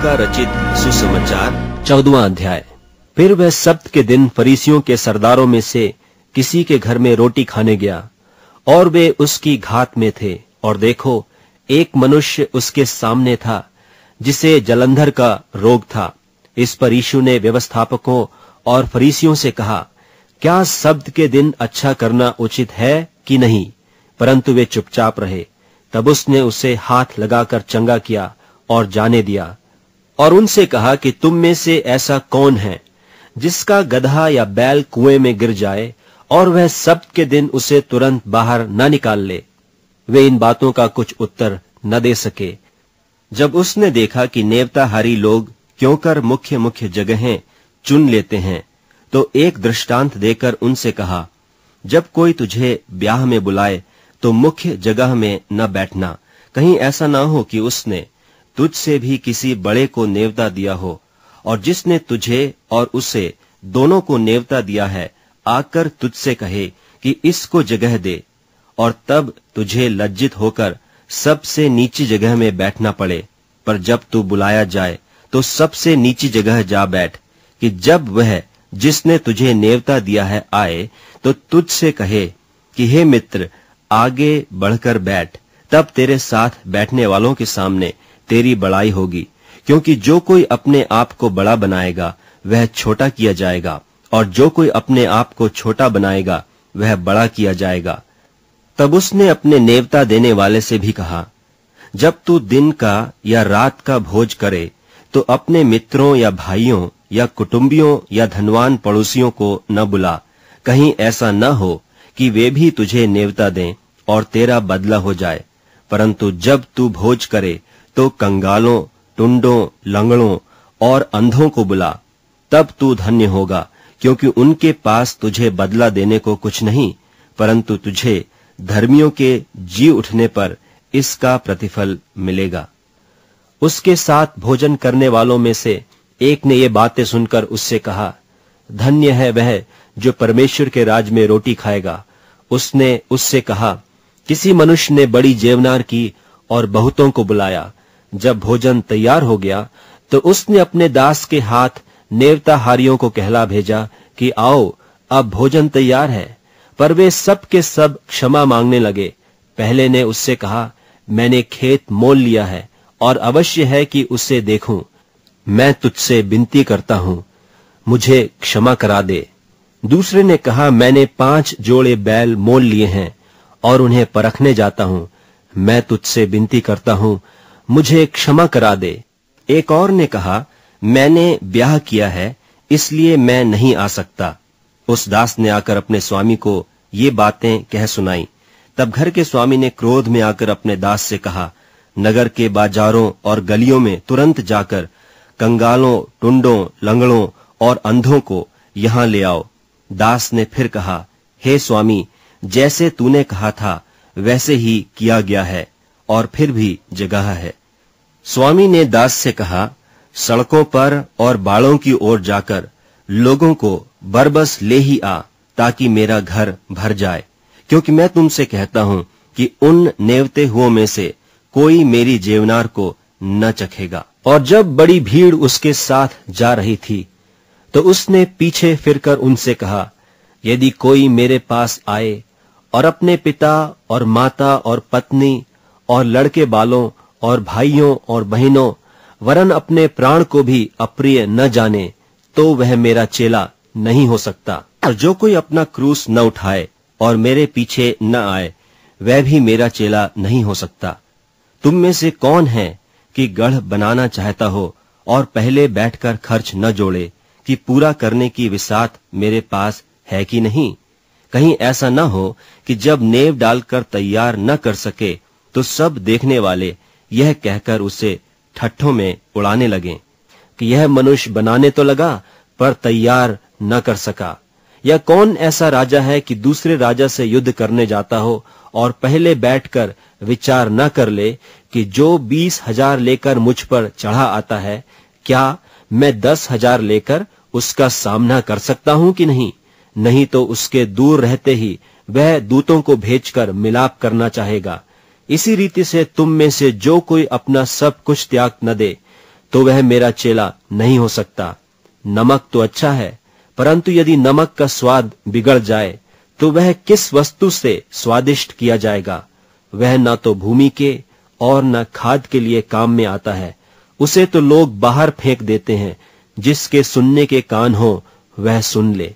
का रचित सुसमाचार 14वां अध्याय। फिर वह सब्त के दिन फरीसियों के सरदारों में से किसी के घर में रोटी खाने गया, और वे उसकी घात में थे। और देखो, एक मनुष्य उसके सामने था जिसे जलंधर का रोग था। इस पर यीशु ने व्यवस्थापकों और फरीसियों से कहा, क्या सब्त के दिन अच्छा करना उचित है कि नहीं? परंतु वे चुपचाप रहे। तब उसने उसे हाथ लगाकर चंगा किया और जाने दिया, और उनसे कहा कि तुम में से ऐसा कौन है जिसका गदहा या बैल कुएं में गिर जाए और वह सब्त के दिन उसे तुरंत बाहर न निकाल ले? वे इन बातों का कुछ उत्तर न दे सके। जब उसने देखा कि नेवताहारी लोग क्यों कर मुख्य मुख्य जगहें चुन लेते हैं, तो एक दृष्टांत देकर उनसे कहा, जब कोई तुझे ब्याह में बुलाए तो मुख्य जगह में न बैठना। कहीं ऐसा ना हो कि उसने तुझसे भी किसी बड़े को नेवता दिया हो, और जिसने तुझे और उसे दोनों को नेवता दिया है आकर तुझसे कहे कि इसको जगह दे, और तब तुझे लज्जित होकर सबसे नीची जगह में बैठना पड़े। पर जब तू बुलाया जाए तो सबसे नीची जगह जा बैठ, कि जब वह जिसने तुझे नेवता दिया है आए तो तुझसे कहे कि हे मित्र, आगे बढ़कर बैठ। तब तेरे साथ बैठने वालों के सामने तेरी बड़ाई होगी, क्योंकि जो कोई अपने आप को बड़ा बनाएगा वह छोटा किया जाएगा, और जो कोई अपने आप को छोटा बनाएगा वह बड़ा किया जाएगा। तब उसने अपने नेवता देने वाले से भी कहा, जब तू दिन का या रात का भोज करे तो अपने मित्रों या भाइयों या कुटुंबियों या धनवान पड़ोसियों को न बुला, कहीं ऐसा न हो कि वे भी तुझे नेवता दें और तेरा बदला हो जाए। परंतु जब तू भोज करे तो कंगालों, टुंडों, लंगड़ों और अंधों को बुला, तब तू धन्य होगा, क्योंकि उनके पास तुझे बदला देने को कुछ नहीं, परंतु तुझे धर्मियों के जी उठने पर इसका प्रतिफल मिलेगा। उसके साथ भोजन करने वालों में से एक ने ये बातें सुनकर उससे कहा, धन्य है वह जो परमेश्वर के राज में रोटी खाएगा। उसने उससे कहा, किसी मनुष्य ने बड़ी जेवनार की और बहुतों को बुलाया। जब भोजन तैयार हो गया तो उसने अपने दास के हाथ नेवताहारियों को कहला भेजा कि आओ, अब भोजन तैयार है। पर वे सब के सब क्षमा मांगने लगे। पहले ने उससे कहा, मैंने खेत मोल लिया है और अवश्य है कि उसे देखूं। मैं तुझसे विनती करता हूं, मुझे क्षमा करा दे। दूसरे ने कहा, मैंने 5 जोड़े बैल मोल लिए हैं और उन्हें परखने जाता हूं। मैं तुझसे विनती करता हूं, मुझे क्षमा करा दे। एक और ने कहा, मैंने ब्याह किया है, इसलिए मैं नहीं आ सकता। उस दास ने आकर अपने स्वामी को ये बातें कह सुनाई। तब घर के स्वामी ने क्रोध में आकर अपने दास से कहा, नगर के बाजारों और गलियों में तुरंत जाकर कंगालों, टुंडों, लंगड़ों और अंधों को यहां ले आओ। दास ने फिर कहा, हे स्वामी, जैसे तूने कहा था वैसे ही किया गया है, और फिर भी जगह है। स्वामी ने दास से कहा, सड़कों पर और बाड़ों की ओर जाकर लोगों को बरबस ले ही आ, ताकि मेरा घर भर जाए। क्योंकि मैं तुमसे कहता हूं कि उन नेवते हुओं में से कोई मेरी जेवनार को न चखेगा। और जब बड़ी भीड़ उसके साथ जा रही थी तो उसने पीछे फिरकर उनसे कहा, यदि कोई मेरे पास आए और अपने पिता और माता और पत्नी और लड़के बालों और भाइयों और बहनों वरन अपने प्राण को भी अप्रिय न जाने, तो वह मेरा चेला नहीं हो सकता। और जो कोई अपना क्रूस न उठाए और मेरे पीछे न आए, वह भी मेरा चेला नहीं हो सकता। तुम में से कौन है कि गढ़ बनाना चाहता हो और पहले बैठकर खर्च न जोड़े कि पूरा करने की विसात मेरे पास है कि नहीं? कहीं ऐसा न हो कि जब नेव डालकर तैयार न कर सके तो सब देखने वाले यह कहकर उसे ठट्ठों में उड़ाने लगें कि यह मनुष्य बनाने तो लगा पर तैयार न कर सका। या कौन ऐसा राजा है कि दूसरे राजा से युद्ध करने जाता हो और पहले बैठकर विचार न कर ले कि जो 20,000 लेकर मुझ पर चढ़ा आता है, क्या मैं 10,000 लेकर उसका सामना कर सकता हूं कि नहीं? नहीं तो उसके दूर रहते ही वह दूतों को भेजकर मिलाप करना चाहेगा। इसी रीति से तुम में से जो कोई अपना सब कुछ त्याग न दे, तो वह मेरा चेला नहीं हो सकता। नमक तो अच्छा है, परंतु यदि नमक का स्वाद बिगड़ जाए तो वह किस वस्तु से स्वादिष्ट किया जाएगा? वह न तो भूमि के और न खाद के लिए काम में आता है। उसे तो लोग बाहर फेंक देते हैं। जिसके सुनने के कान हो वह सुन ले।